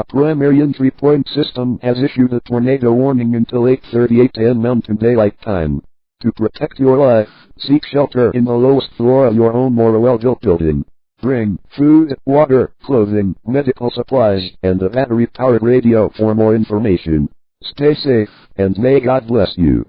A primary entry point system has issued a tornado warning until 8:38 a.m. Mountain Daylight Time. To protect your life, seek shelter in the lowest floor of your home or a well-built building. Bring food, water, clothing, medical supplies, and a battery-powered radio for more information. Stay safe, and may God bless you.